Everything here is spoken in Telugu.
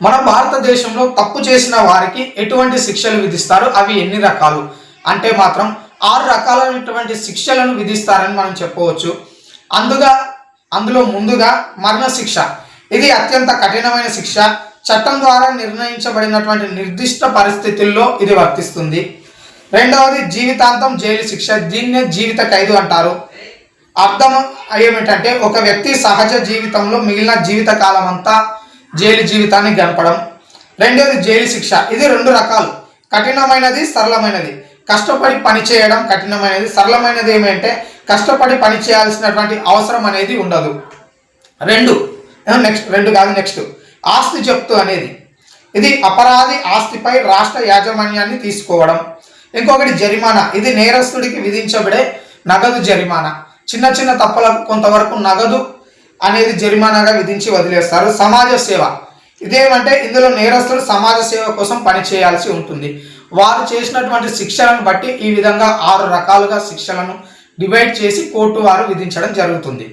మన భారతదేశంలో తప్పు చేసిన వారికి ఎటువంటి శిక్షలు విధిస్తారు, అవి ఎన్ని రకాలు అంటే మాత్రం 6 రకాలైనటువంటి శిక్షలను విధిస్తారని మనం చెప్పవచ్చు. అందులో ముందుగా మరణ శిక్ష. ఇది అత్యంత కఠినమైన శిక్ష. చట్టం ద్వారా నిర్ణయించబడినటువంటి నిర్దిష్ట పరిస్థితుల్లో ఇది వర్తిస్తుంది. రెండవది జీవితాంతం జైలు శిక్ష. దీన్నే జీవిత ఖైదు అంటారు. అర్థం ఏమిటంటే ఒక వ్యక్తి సహజ జీవితంలో మిగిలిన జీవిత కాలం అంతా జైలు జీవితాన్ని గడపడం. రెండవది జైలు శిక్ష. ఇది 2 రకాలు, కఠినమైనది, సరళమైనది. కష్టపడి పని చేయడం కఠినమైనది. సరళమైనది ఏమంటే కష్టపడి పని చేయాల్సినటువంటి అవసరం అనేది ఉండదు. నెక్స్ట్ ఆస్తి జప్తు అనేది. ఇది అపరాధి ఆస్తిపై రాష్ట్ర యాజమాన్యాన్ని తీసుకోవడం. ఇంకొకటి జరిమానా. ఇది నేరస్తుడికి విధించబడే నగదు జరిమానా. చిన్న చిన్న తప్పులకు కొంతవరకు నగదు అనేది జరిమానాగా విధించి వదిలేస్తారు. సమాజ సేవ. ఇదేమంటే ఇందులో నేరస్తుడు సమాజ సేవ కోసం పని చేయాల్సి ఉంటుంది. వారు చేసినటువంటి శిక్షలను బట్టి ఈ విధంగా 6 రకాలుగా శిక్షలను డివైడ్ చేసి కోర్టు వారు విధించడం జరుగుతుంది.